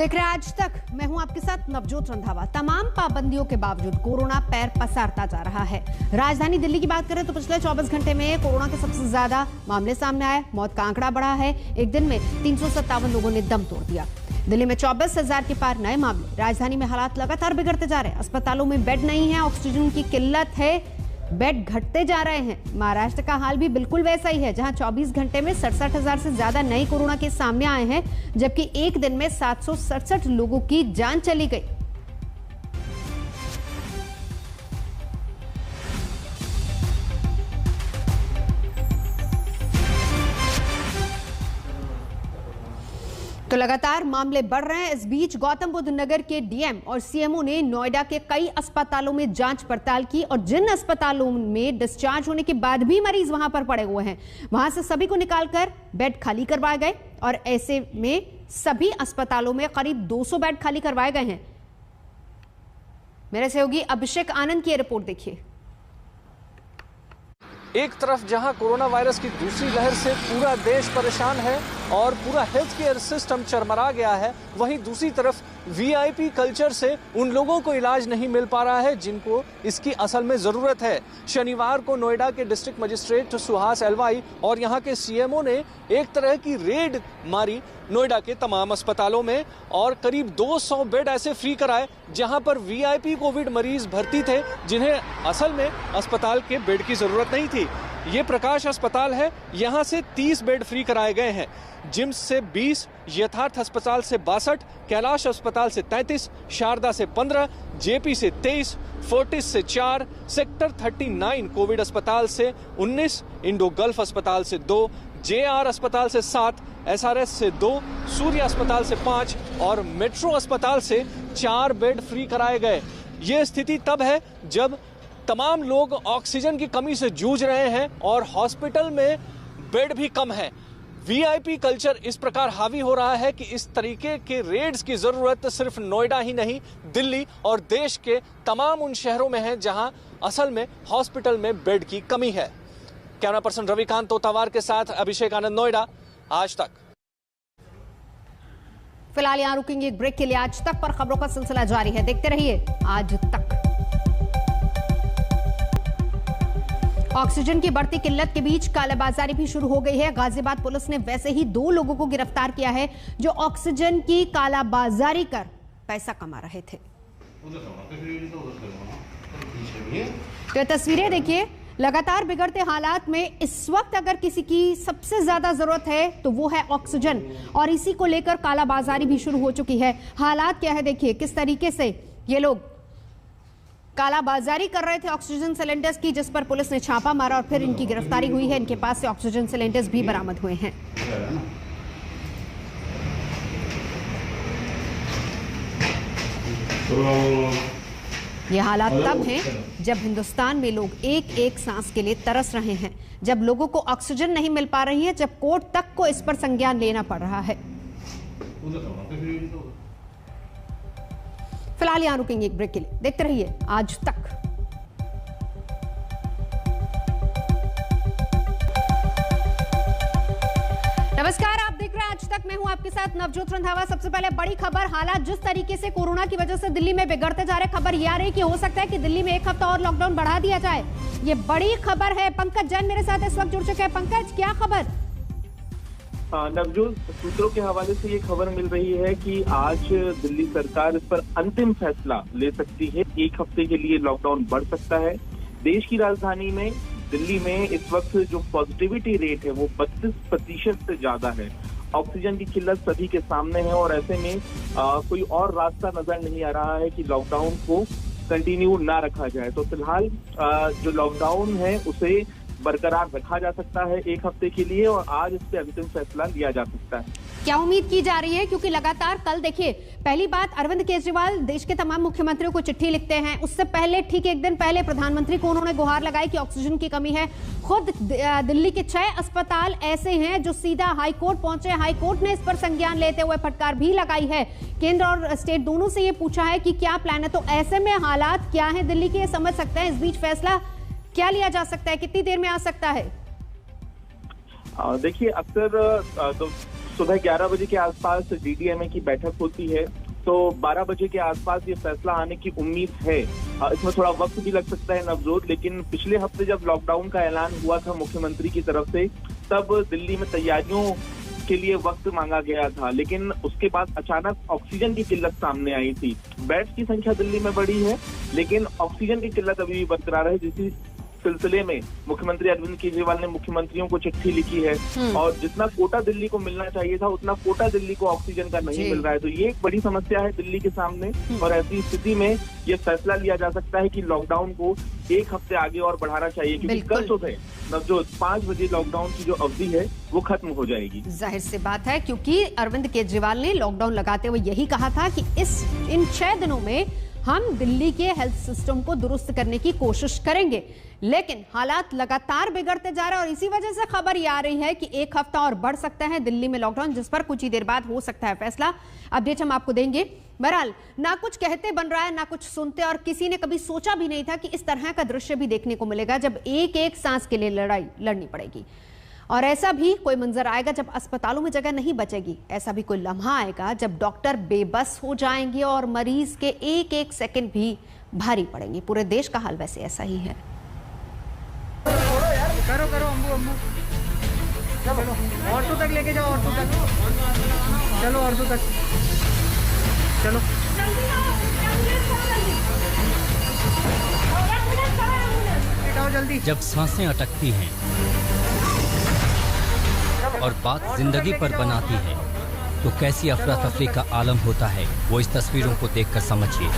देख रहे हैं आज तक। मैं हूं आपके साथ नवजोत रंधावा। तमाम पाबंदियों के बावजूद कोरोना पैर पसारता जा रहा है। राजधानी दिल्ली की बात करें तो पिछले 24 घंटे में कोरोना के सबसे ज्यादा मामले सामने आए। मौत का आंकड़ा बढ़ा है। एक दिन में 357 लोगों ने दम तोड़ दिया। दिल्ली में 24,000 के पार नए मामले। राजधानी में हालात लगातार बिगड़ते जा रहे हैं। अस्पतालों में बेड नहीं है, ऑक्सीजन की किल्लत है, बेड घटते जा रहे हैं। महाराष्ट्र का हाल भी बिल्कुल वैसा ही है, जहां 24 घंटे में 67,000 से ज्यादा नए कोरोना केस सामने आए हैं, जबकि एक दिन में 767 लोगों की जान चली गई। तो लगातार मामले बढ़ रहे हैं। इस बीच गौतम बुद्ध नगर के डीएम और सीएमओ ने नोएडा के कई अस्पतालों में जांच पड़ताल की और जिन अस्पतालों में डिस्चार्ज होने के बाद भी मरीज वहां पर पड़े हुए हैं, वहां से सभी को निकालकर बेड खाली करवाए गए और ऐसे में सभी अस्पतालों में करीब 200 बेड खाली करवाए गए हैं। मेरे सहयोगी अभिषेक आनंद की रिपोर्ट देखिए। एक तरफ जहां कोरोना वायरस की दूसरी लहर से पूरा देश परेशान है और पूरा हेल्थ केयर सिस्टम चरमरा गया है, वहीं दूसरी तरफ वीआईपी कल्चर से उन लोगों को इलाज नहीं मिल पा रहा है जिनको इसकी असल में जरूरत है। शनिवार को नोएडा के डिस्ट्रिक्ट मजिस्ट्रेट सुहास एलवाई और यहां के सीएमओ ने एक तरह की रेड मारी नोएडा के तमाम अस्पतालों में और करीब 200 बेड ऐसे फ्री कराए जहां पर वीआईपी कोविड मरीज भर्ती थे जिन्हें असल में अस्पताल के बेड की जरूरत नहीं थी। ये प्रकाश अस्पताल है, यहां से 30 बेड फ्री कराए गए हैं। जिम्स से 20, यथार्थ अस्पताल से 62, कैलाश अस्पताल से 33, शारदा से 15, जेपी से 23, फोर्टिस से 4, सेक्टर 39 कोविड अस्पताल से 19, इंडो गल्फ अस्पताल से 2, जेआर अस्पताल से 7, एसआरएस से 2, सूर्य अस्पताल से 5 और मेट्रो अस्पताल से 4 बेड फ्री कराए गए। ये स्थिति तब है जब तमाम लोग ऑक्सीजन की कमी से जूझ रहे हैं और हॉस्पिटल में बेड भी कम है। वीआईपी कल्चर इस प्रकार हावी हो रहा है कि इस तरीके के रेड्स की जरूरत सिर्फ नोएडा ही नहीं, दिल्ली और देश के तमाम उन शहरों में है जहां असल में हॉस्पिटल में बेड की कमी है। कैमरा पर्सन रविकांत तोतावार के साथ अभिषेक आनंद, नोएडा, आज तक। फिलहाल यहां रुकेंगे एक ब्रेक के लिए। आज तक पर खबरों का सिलसिला जारी है, देखते रहिए आज तक। ऑक्सीजन की बढ़ती किल्लत के बीच कालाबाजारी भी शुरू हो गई है। गाजियाबाद पुलिस ने वैसे ही 2 लोगों को गिरफ्तार किया है जो ऑक्सीजन की कालाबाजारी कर पैसा कमा रहे थे। तो तस्वीरें देखिए। लगातार बिगड़ते हालात में इस वक्त अगर किसी की सबसे ज्यादा जरूरत है तो वो है ऑक्सीजन, और इसी को लेकर कालाबाजारी भी शुरू हो चुकी है। हालात क्या है देखिए, किस तरीके से ये लोग कालाबाजारी कर रहे थे ऑक्सीजन सिलेंडर्स की, जिस पर पुलिस ने छापा मारा और फिर इनकी गिरफ्तारी हुई है। इनके पास से ऑक्सीजन सिलेंडर्स भी बरामद हुए हैं। ये हालात तब हैं जब हिंदुस्तान में लोग एक एक सांस के लिए तरस रहे हैं, जब लोगों को ऑक्सीजन नहीं मिल पा रही है, जब कोर्ट तक को इस पर संज्ञान लेना पड़ रहा है। फिलहाल यहां रुकेंगे एक ब्रेक के लिए, देखते रहिए आज तक। नमस्कार, आप देख रहे हैं आज तक। मैं हूं आपके साथ नवजोत रंधावा। सबसे पहले बड़ी खबर, हालात जिस तरीके से कोरोना की वजह से दिल्ली में बिगड़ते जा रहे, खबर यह आ रही कि हो सकता है कि दिल्ली में 1 हफ्ता और लॉकडाउन बढ़ा दिया जाए। ये बड़ी खबर है। पंकज जैन मेरे साथ इस वक्त जुड़ चुके हैं। पंकज, क्या खबर? नवजोत, सूत्रों के हवाले से ये खबर मिल रही है कि आज दिल्ली सरकार इस पर अंतिम फैसला ले सकती है। 1 हफ्ते के लिए लॉकडाउन बढ़ सकता है। देश की राजधानी में दिल्ली में इस वक्त जो पॉजिटिविटी रेट है वो 32% से ज्यादा है। ऑक्सीजन की किल्लत सभी के सामने है और ऐसे में कोई और रास्ता नजर नहीं आ रहा है कि लॉकडाउन को कंटिन्यू ना रखा जाए। तो फिलहाल जो लॉकडाउन है उसे बरकरार रखा जा सकता है 1 हफ्ते के लिए और आज इस पे अंतिम फैसला लिया जा सकता है। क्या उम्मीद की जा रही है? क्योंकि लगातार कल देखिए, पहली बात अरविंद केजरीवाल देश के तमाम मुख्यमंत्रियों को चिट्ठी लिखते हैं। उससे पहले ठीक एक दिन पहले प्रधानमंत्री को उन्होंने गुहार लगाई कि ऑक्सीजन की कमी है। खुद दिल्ली के 6 अस्पताल ऐसे हैं जो सीधा हाईकोर्ट पहुंचे। हाईकोर्ट ने इस पर संज्ञान लेते हुए फटकार भी लगाई है। केंद्र और स्टेट दोनों से ये पूछा है कि क्या प्लान है। तो ऐसे में हालात क्या है दिल्ली के, समझ सकते हैं। इस बीच फैसला क्या लिया जा सकता है, कितनी देर में आ सकता है? देखिए, अक्सर तो सुबह 11 बजे के आसपास डीडीएमए की बैठक होती है, तो 12 बजे के आसपास ये फैसला आने की उम्मीद है। इसमें थोड़ा वक्त भी लग सकता है नवजोत, लेकिन पिछले हफ्ते जब लॉकडाउन का ऐलान हुआ था मुख्यमंत्री की तरफ से, तब दिल्ली में तैयारियों के लिए वक्त मांगा गया था, लेकिन उसके बाद अचानक ऑक्सीजन की किल्लत सामने आई थी। बेड्स की संख्या दिल्ली में बढ़ी है, लेकिन ऑक्सीजन की किल्लत अभी भी बरकरार है, जिसकी सिलसिले में मुख्यमंत्री अरविंद केजरीवाल ने मुख्यमंत्रियों को चिट्ठी लिखी है और जितना कोटा दिल्ली को मिलना चाहिए था उतना कोटा दिल्ली को ऑक्सीजन का नहीं मिल रहा है। तो ये एक बड़ी समस्या है दिल्ली के सामने और ऐसी स्थिति में ये फैसला लिया जा सकता है कि लॉकडाउन को एक हफ्ते आगे और बढ़ाना चाहिए, क्योंकि कल सुबह नवजोत 5 बजे लॉकडाउन की जो अवधि है वो खत्म हो जाएगी। जाहिर सी बात है, क्योंकि अरविंद केजरीवाल ने लॉकडाउन लगाते हुए यही कहा था कि इन 6 दिनों में हम दिल्ली के हेल्थ सिस्टम को दुरुस्त करने की कोशिश करेंगे, लेकिन हालात लगातार बिगड़ते जा रहे हैं और इसी वजह से खबर ये आ रही है कि एक हफ्ता और बढ़ सकता है दिल्ली में लॉकडाउन, जिस पर कुछ ही देर बाद हो सकता है फैसला। अपडेट हम आपको देंगे। बहरहाल ना कुछ कहते बन रहा है, ना कुछ सुनते, और किसी ने कभी सोचा भी नहीं था कि इस तरह का दृश्य भी देखने को मिलेगा जब एक एक सांस के लिए लड़ाई लड़नी पड़ेगी। और ऐसा भी कोई मंजर आएगा जब अस्पतालों में जगह नहीं बचेगी। ऐसा भी कोई लम्हा आएगा जब डॉक्टर बेबस हो जाएंगे और मरीज के एक एक सेकंड भी भारी पड़ेंगे। पूरे देश का हाल वैसे ऐसा ही है। करो करो अम्बू चलो ऑटो तक लेके जाओ, ऑटो तक चलो, ऑटो तक चलो। जल्दी। जब सांसें अटकती हैं और बात जिंदगी पर बनाती है तो कैसी अफरा तफरी का आलम होता है, वो इस तस्वीरों को देखकर समझिए।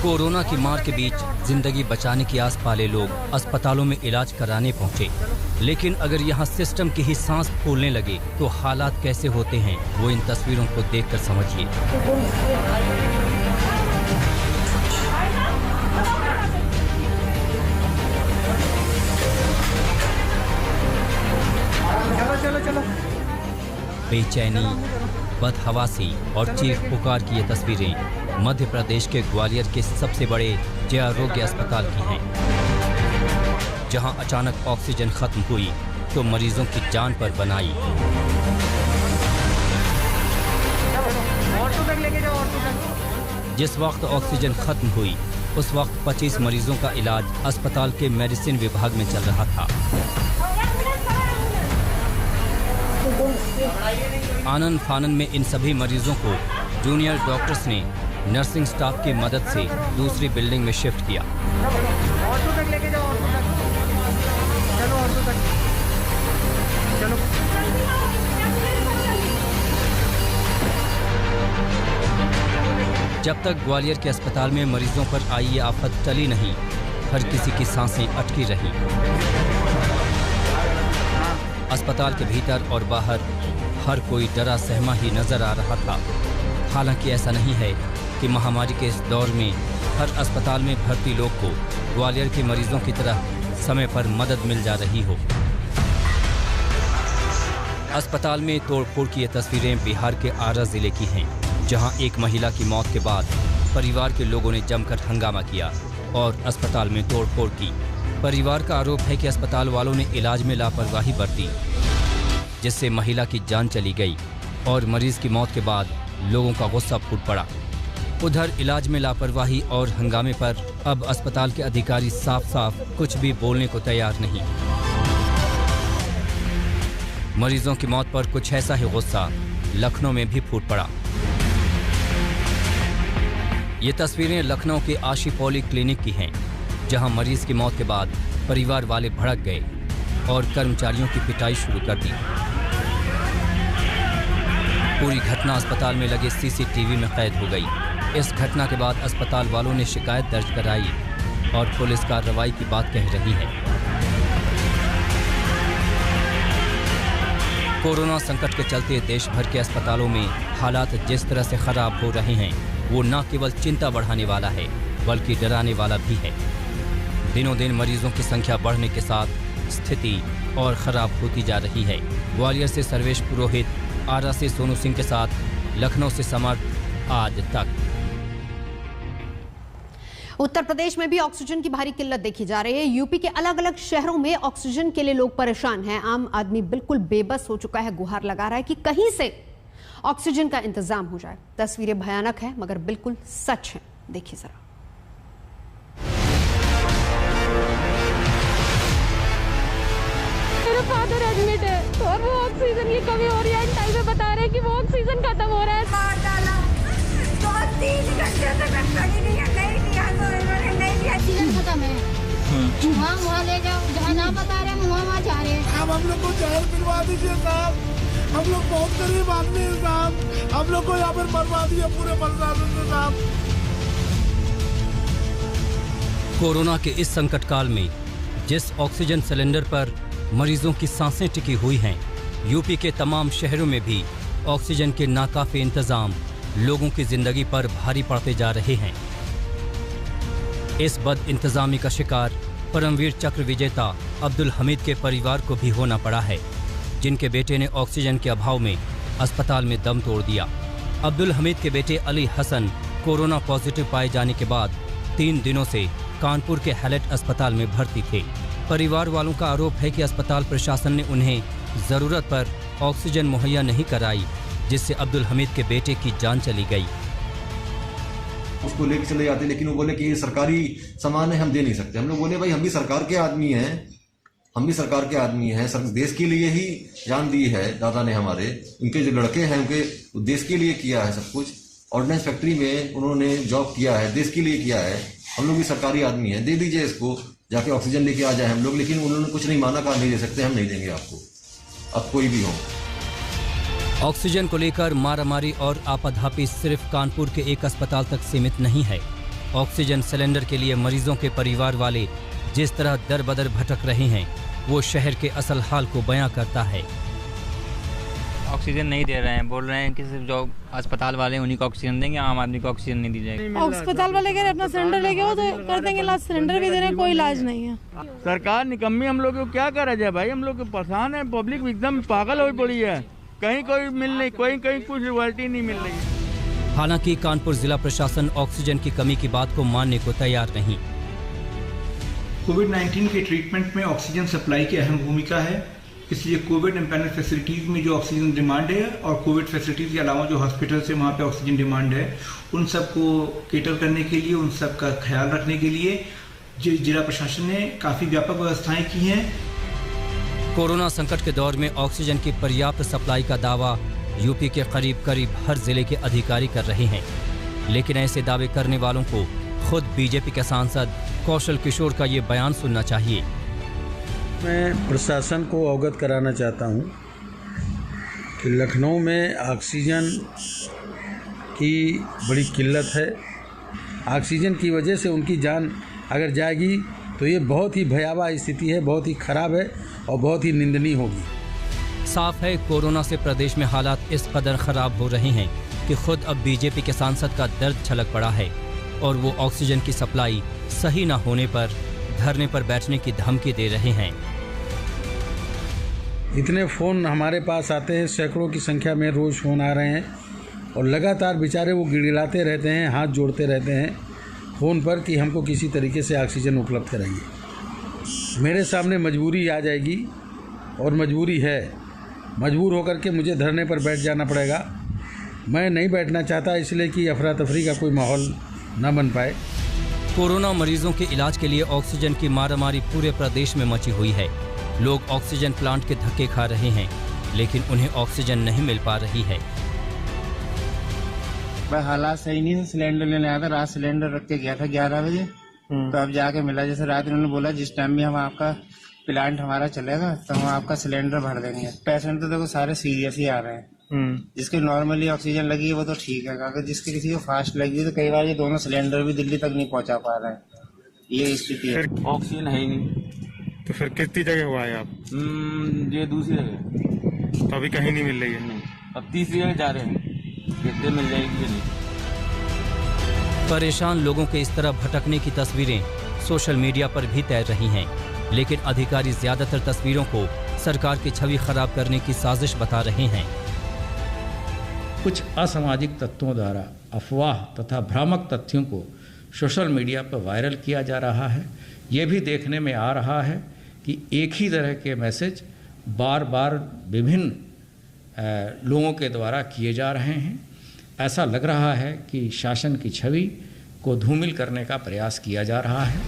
कोरोना की मार के बीच जिंदगी बचाने की आस पाले लोग अस्पतालों में इलाज कराने पहुंचे, लेकिन अगर यहाँ सिस्टम की ही सांस फूलने लगे तो हालात कैसे होते हैं, वो इन तस्वीरों को देखकर समझिए। चलो चलो। बेचैनी, बदहवासी और चीख पुकार की ये तस्वीरें मध्य प्रदेश के ग्वालियर के सबसे बड़े जय आरोग्य अस्पताल की हैं, जहां अचानक ऑक्सीजन खत्म हुई तो मरीजों की जान पर बनाई। जिस वक्त ऑक्सीजन खत्म हुई उस वक्त 25 मरीजों का इलाज अस्पताल के मेडिसिन विभाग में चल रहा था। आनन फानन में इन सभी मरीजों को जूनियर डॉक्टर्स ने नर्सिंग स्टाफ की मदद से दूसरी बिल्डिंग में शिफ्ट किया। ऑटो तक लेके जाओ, ऑटो तक चलो, ऑटो तक चलो। जब तक ग्वालियर के अस्पताल में मरीजों पर आई ये आफत टली नहीं, हर किसी की सांसें अटकी रहीं। अस्पताल के भीतर और बाहर हर कोई डरा सहमा ही नजर आ रहा था। हालांकि ऐसा नहीं है कि महामारी के इस दौर में हर अस्पताल में भर्ती लोग को ग्वालियर के मरीजों की तरह समय पर मदद मिल जा रही हो। अस्पताल में तोड़फोड़ की ये तस्वीरें बिहार के आरा जिले की हैं, जहां एक महिला की मौत के बाद परिवार के लोगों ने जमकर हंगामा किया और अस्पताल में तोड़फोड़ की। परिवार का आरोप है कि अस्पताल वालों ने इलाज में लापरवाही बरती, जिससे महिला की जान चली गई और मरीज की मौत के बाद लोगों का गुस्सा फूट पड़ा। उधर इलाज में लापरवाही और हंगामे पर अब अस्पताल के अधिकारी साफ साफ कुछ भी बोलने को तैयार नहीं। मरीजों की मौत पर कुछ ऐसा ही गुस्सा लखनऊ में भी फूट पड़ा। ये तस्वीरें लखनऊ के आशी पॉली क्लिनिक की हैं, जहां मरीज की मौत के बाद परिवार वाले भड़क गए और कर्मचारियों की पिटाई शुरू कर दी। पूरी घटना अस्पताल में लगे सीसीटीवी में कैद हो गई। इस घटना के बाद अस्पताल वालों ने शिकायत दर्ज कराई और पुलिस कार्रवाई की बात कह रही है। कोरोना संकट के चलते देश भर के अस्पतालों में हालात जिस तरह से खराब हो रहे हैं, वो न केवल चिंता बढ़ाने वाला है बल्कि डराने वाला भी है। दिनों दिन मरीजों की संख्या बढ़ने के साथ स्थिति और खराब होती जा रही है। ग्वालियर से सर्वेश पुरोहित, आरा से सोनू सिंह के साथ लखनऊ से समर्थ, आज तक। उत्तर प्रदेश में भी ऑक्सीजन की भारी किल्लत देखी जा रही है। यूपी के अलग अलग शहरों में ऑक्सीजन के लिए लोग परेशान हैं। आम आदमी बिल्कुल बेबस हो चुका है, गुहार लगा रहा है कि कहीं से ऑक्सीजन का इंतजाम हो जाए। तस्वीरें भयानक है मगर बिल्कुल सच है, देखिए जरा। मेरा फादर एडमिट है और वो ऑक्सीजन की कमी हो रही है। टाइम पे बता रहे हैं कि वो ऑक्सीजन खत्म हो रहा है। मार डाला 2-3 घंटे से मैं खड़ी नहीं है, नहीं दिया तो इन्होंने नहीं दिया। ऑक्सीजन खत्म है, वहाँ ले जाओ, जहाँ ना बता रहे हैं वहाँ जा रहे हैं। अब हम लोग को जहर पिलवा दीजिए साहब, हम लोग बहुत गरीब आदमी हैं साहब, हम लोग को यहाँ पर मरवा दिया पूरे प्रशासन से साहब। कोरोना के इस संकट काल में जिस ऑक्सीजन सिलेंडर पर मरीजों की सांसें टिकी हुई हैं, यूपी के तमाम शहरों में भी ऑक्सीजन के नाकाफी इंतजाम लोगों की जिंदगी पर भारी पड़ते जा रहे हैं। इस बद इंतजामी का शिकार परमवीर चक्र विजेता अब्दुल हमीद के परिवार को भी होना पड़ा है, जिनके बेटे ने ऑक्सीजन के अभाव में अस्पताल में दम तोड़ दिया। अब्दुल हमीद के बेटे अली हसन कोरोना पॉजिटिव पाए जाने के बाद 3 दिनों से कानपुर के हैलेट अस्पताल में भर्ती थे। परिवार वालों का आरोप है कि अस्पताल प्रशासन ने उन्हें जरूरत पर ऑक्सीजन मुहैया नहीं कराई, जिससे अब्दुल हमीद के बेटे की जान चली गई। उसको लेके चले जाते, लेकिन वो बोले कि ये सरकारी सामान है, हम दे नहीं सकते। हम लोग बोले भाई हम भी सरकार के आदमी हैं, हम भी सरकार के आदमी हैं, देश के लिए ही जान दी है दादा ने हमारे, उनके जो लड़के हैं उनके देश के लिए किया है सब कुछ। ऑर्डिनेंस फैक्ट्री में उन्होंने जॉब किया है, देश के लिए किया है। हम लोग भी सरकारी आदमी हैं, दे दीजिए इसको, जाके ऑक्सीजन लेके आ जाए हम लोग। लेकिन उन्होंने कुछ नहीं माना, कहा नहीं दे सकते, हम नहीं देंगे आपको, अब कोई भी हो। ऑक्सीजन को लेकर मारामारी और आपाधापी सिर्फ कानपुर के एक अस्पताल तक सीमित नहीं है। ऑक्सीजन सिलेंडर के लिए मरीजों के परिवार वाले जिस तरह दर बदर भटक रहे हैं, वो शहर के असल हाल को बयां करता है। ऑक्सीजन नहीं दे रहे हैं, बोल रहे हैं कि सिर्फ जो अस्पताल वाले उन्हीं को ऑक्सीजन देंगे, आम आदमी को ऑक्सीजन नहीं दी जाएगी। अस्पताल वाले कह रहे अपना सिलेंडर लेके हो तो कर देंगे इलाज, सिलेंडर भी दे रहे हैं, कोई इलाज नहीं है। सरकार निकम्मी, हम लोग को क्या करा जाए भाई, हम लोग परेशान है, पब्लिक एकदम पागल हो पड़ी है, कहीं कोई मिल नहीं, कहीं कुछ रिजल्टी नहीं मिल रही। हालांकि कानपुर जिला प्रशासन ऑक्सीजन की कमी की बात को मानने को तैयार नहीं। कोविड-19 के ट्रीटमेंट में ऑक्सीजन सप्लाई की अहम भूमिका है, इसलिए कोविड एम्पैनल फैसिलिटीज़ में जो ऑक्सीजन डिमांड है और कोविड फैसिलिटीज़ के अलावा जो हॉस्पिटल से वहाँ पे ऑक्सीजन डिमांड है, उन सब को केटर करने के लिए, उन सब का ख्याल रखने के लिए जिला प्रशासन ने काफ़ी व्यापक व्यवस्थाएं की हैं। कोरोना संकट के दौर में ऑक्सीजन की पर्याप्त सप्लाई का दावा यूपी के करीब हर जिले के अधिकारी कर रहे हैं, लेकिन ऐसे दावे करने वालों को खुद बीजेपी के सांसद कौशल किशोर का ये बयान सुनना चाहिए। मैं प्रशासन को अवगत कराना चाहता हूं कि लखनऊ में ऑक्सीजन की बड़ी किल्लत है। ऑक्सीजन की वजह से उनकी जान अगर जाएगी तो ये बहुत ही भयावह स्थिति है, बहुत ही खराब है और बहुत ही निंदनीय होगी। साफ है कोरोना से प्रदेश में हालात इस कदर खराब हो रहे हैं कि खुद अब बीजेपी के सांसद का दर्द छलक पड़ा है और वो ऑक्सीजन की सप्लाई सही न होने पर धरने पर बैठने की धमकी दे रहे हैं। इतने फ़ोन हमारे पास आते हैं, सैकड़ों की संख्या में रोज़ फ़ोन आ रहे हैं और लगातार बेचारे वो गिड़गिड़ाते रहते हैं, हाथ जोड़ते रहते हैं फ़ोन पर कि हमको किसी तरीके से ऑक्सीजन उपलब्ध कराइए। मेरे सामने मजबूरी आ जाएगी और मजबूरी है, मजबूर होकर के मुझे धरने पर बैठ जाना पड़ेगा। मैं नहीं बैठना चाहता इसलिए कि अफरा तफरी का कोई माहौल न बन पाए। कोरोना मरीजों के इलाज के लिए ऑक्सीजन की मारामारी पूरे प्रदेश में मची हुई है। लोग ऑक्सीजन प्लांट के धक्के खा रहे हैं, लेकिन उन्हें ऑक्सीजन नहीं मिल पा रही है। भाई हालात सही नहीं, सिलेंडर लेने आया था, रात सिलेंडर रख के गया था 11 बजे, तो अब जाके मिला। जैसे रात इन्होंने बोला जिस टाइम भी हम आपका प्लांट हमारा चलेगा तो हम आपका सिलेंडर भर देंगे। पेशेंट तो देखो सारे सीरियस ही आ रहे हैं, जिसके नॉर्मली ऑक्सीजन लगी है वो तो ठीक है, अगर जिसके किसी को फास्ट लगी है तो कई बार ये दोनों सिलेंडर भी दिल्ली तक नहीं पहुंचा पा रहे हैं। ये स्थिति है, ऑक्सीजन है ही नहीं। तो फिर कितनी जगह हुआ है आप? ये दूसरी जगह, तो अभी कहीं नहीं मिल रही है? नहीं, अब तीसरी जगह जा रहे हैं, कितने मिल जाएगी नहीं। परेशान लोगों के इस तरह भटकने की तस्वीरें सोशल मीडिया पर भी तैर रही हैं, लेकिन अधिकारी ज्यादातर तस्वीरों को सरकार की छवि खराब करने की साजिश बता रहे हैं। कुछ असामाजिक तत्वों द्वारा अफवाह तथा भ्रामक तथ्यों को सोशल मीडिया पर वायरल किया जा रहा है। ये भी देखने में आ रहा है कि एक ही तरह के मैसेज बार बार विभिन्न लोगों के द्वारा किए जा रहे हैं। ऐसा लग रहा है कि शासन की छवि को धूमिल करने का प्रयास किया जा रहा है।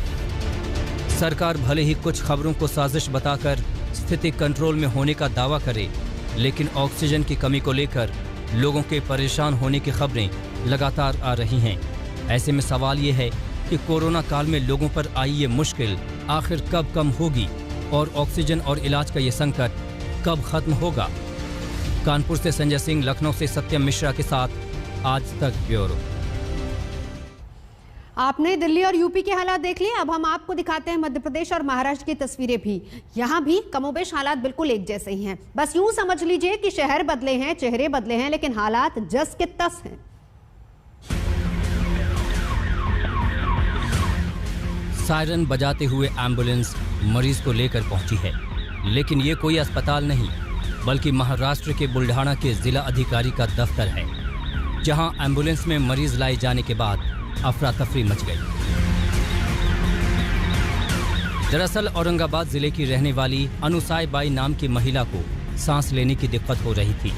सरकार भले ही कुछ खबरों को साजिश बताकर स्थिति कंट्रोल में होने का दावा करे, लेकिन ऑक्सीजन की कमी को लेकर लोगों के परेशान होने की खबरें लगातार आ रही हैं। ऐसे में सवाल ये है कि कोरोना काल में लोगों पर आई ये मुश्किल आखिर कब कम होगी और ऑक्सीजन और इलाज का ये संकट कब खत्म होगा। कानपुर से संजय सिंह, लखनऊ से सत्यम मिश्रा के साथ आज तक ब्यूरो। आपने दिल्ली और यूपी के हालात देख लिए, अब हम आपको दिखाते हैं मध्य प्रदेश और महाराष्ट्र की तस्वीरें भी। यहाँ भी कमोबेश हालात बिल्कुल एक जैसे ही हैं। बस यूं समझ लीजिए कि शहर बदले हैं, चेहरे बदले हैं, लेकिन हालात जस के तस हैं। सायरन बजाते हुए एम्बुलेंस मरीज को लेकर पहुंची है, लेकिन ये कोई अस्पताल नहीं बल्कि महाराष्ट्र के बुल्ढाना के जिला अधिकारी का दफ्तर है, जहां एम्बुलेंस में मरीज लाए जाने के बाद अफरा तफरी मच गई। दरअसल औरंगाबाद जिले की रहने वाली अनुसाय बाई नाम की महिला को सांस लेने की दिक्कत हो रही थी।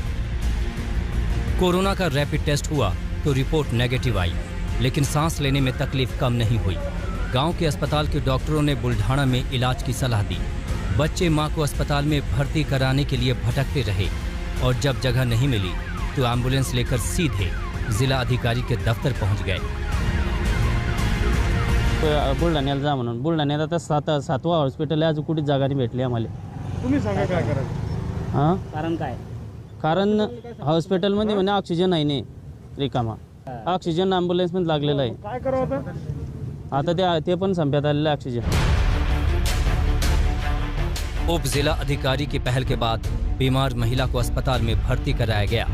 कोरोना का रैपिड टेस्ट हुआ तो रिपोर्ट नेगेटिव आई, लेकिन सांस लेने में तकलीफ कम नहीं हुई। गांव के अस्पताल के डॉक्टरों ने बुल्ढाना में इलाज की सलाह दी। बच्चे मां को अस्पताल में भर्ती कराने के लिए भटकते रहे और जब जगह नहीं मिली तो एम्बुलेंस लेकर सीधे जिला अधिकारी के दफ्तर पहुंच गए। बुलढाण्याला जा म्हणून, बुलढाण्यात आता सातवा हॉस्पिटल आहे, अजून कुठे जागा नाही भेटली आम्हाला। तुम्ही सांगा काय करायचं? हां, कारण काय? कारण हॉस्पिटलमध्ये म्हणे ऑक्सिजन आहे नाही रिकामा, ऑक्सिजन ॲम्ब्युलन्समध्ये लागलेला आहे। काय करावं आता ते पण संपत आलेलं ऑक्सिजन। उप जिला अधिकारी की पहल के बाद बीमार महिला को अस्पताल में भर्ती कराया गया।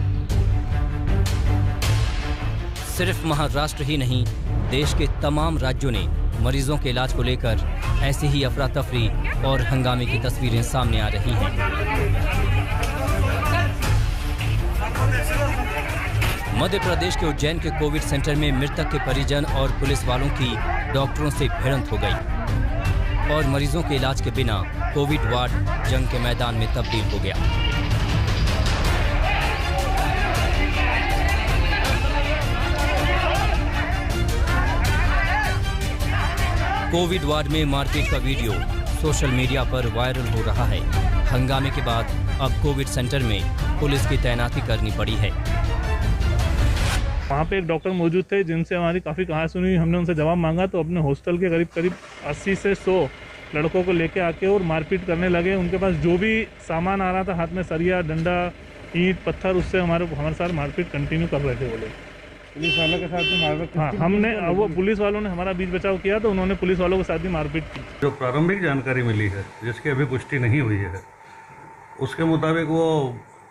सिर्फ महाराष्ट्र ही नहीं, देश के तमाम राज्यों ने मरीजों के इलाज को लेकर ऐसी ही अफरा तफरी और हंगामे की तस्वीरें सामने आ रही हैं। मध्य प्रदेश के उज्जैन के कोविड सेंटर में मृतक के परिजन और पुलिस वालों की डॉक्टरों से भिड़ंत हो गई और मरीजों के इलाज के बिना कोविड वार्ड जंग के मैदान में तब्दील हो गया। कोविड वार्ड में मारपीट का वीडियो सोशल मीडिया पर वायरल हो रहा है। हंगामे के बाद अब कोविड सेंटर में पुलिस की तैनाती करनी पड़ी है। वहाँ पे एक डॉक्टर मौजूद थे जिनसे हमारी काफ़ी कहानी सुनी। हमने उनसे जवाब मांगा तो अपने हॉस्टल के करीब 80 से 100 लड़कों को लेके आके और मारपीट करने लगे। उनके पास जो भी सामान आ रहा था, हाथ में सरिया, डंडा, ईंट, पत्थर, उससे हमारे साथ मारपीट कंटिन्यू कर रहे थे वो लोग। पुलिस वालों के साथ भी मारपीट? हाँ, हमने वो पुलिस वालों ने हमारा बीच बचाव किया तो उन्होंने पुलिस वालों के साथ भी मारपीट की। जो प्रारंभिक जानकारी मिली है, जिसकी अभी पुष्टि नहीं हुई है, उसके मुताबिक वो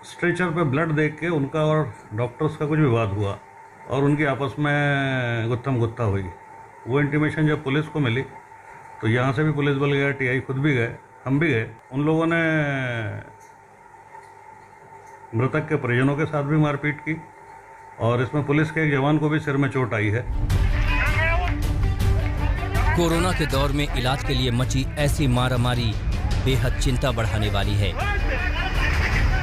स्ट्रेचर पे ब्लड देख के उनका और डॉक्टर्स का कुछ विवाद हुआ और उनकी आपस में गुत्थम गुत्था हुई। वो इंटीमेशन जब पुलिस को मिली तो यहाँ से भी पुलिस बल गया, टीआई खुद भी गए, हम भी गए। उन लोगों ने मृतक के परिजनों के साथ भी मारपीट की और इसमें पुलिस के एक जवान को भी सिर में चोट आई है। कोरोना के दौर में इलाज के लिए मची ऐसी मारामारी बेहद चिंता बढ़ाने वाली है,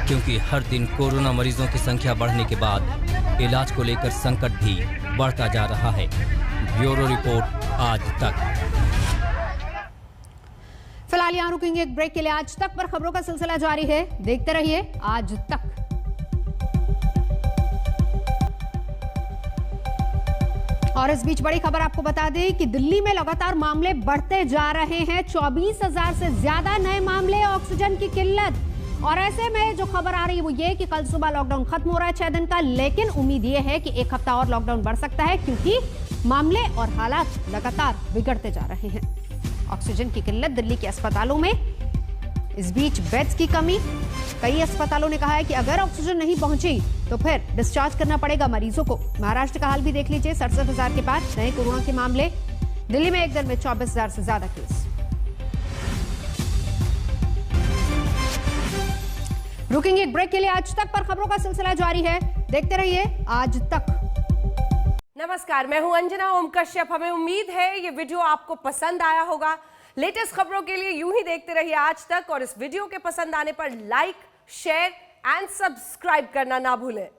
क्योंकि हर दिन कोरोना मरीजों की संख्या बढ़ने के बाद इलाज को लेकर संकट भी बढ़ता जा रहा है। ब्यूरो रिपोर्ट आज तक। फिलहाल यहाँ रुकेंगे एक ब्रेक के लिए। आज तक पर खबरों का सिलसिला जारी है, देखते रहिए आज तक। और इस बीच बड़ी खबर आपको बता दें कि दिल्ली में लगातार मामले बढ़ते जा रहे हैं। 24,000 से ज्यादा नए मामले, ऑक्सीजन की किल्लत। और ऐसे में जो खबर आ रही है वो ये कि कल सुबह लॉकडाउन खत्म हो रहा है 6 दिन का, लेकिन उम्मीद ये है कि एक हफ्ता और लॉकडाउन बढ़ सकता है, क्योंकि मामले और हालात लगातार बिगड़ते जा रहे हैं। ऑक्सीजन की किल्लत दिल्ली के अस्पतालों में, इस बीच बेड्स की कमी। कई अस्पतालों ने कहा है कि अगर ऑक्सीजन नहीं पहुंची तो फिर डिस्चार्ज करना पड़ेगा मरीजों को। महाराष्ट्र का हाल भी देख लीजिए, 67,000 के बाद नए कोरोना के मामले। दिल्ली में एक दिन में 24,000 से ज्यादा केस। रुकेंगे एक ब्रेक के लिए। आज तक पर खबरों का सिलसिला जारी है, देखते रहिए आज तक। नमस्कार, मैं हूं अंजना ओम कश्यप। हमें उम्मीद है ये वीडियो आपको पसंद आया होगा। लेटेस्ट खबरों के लिए यूं ही देखते रहिए आज तक, और इस वीडियो के पसंद आने पर लाइक, शेयर एंड सब्सक्राइब करना ना भूलें।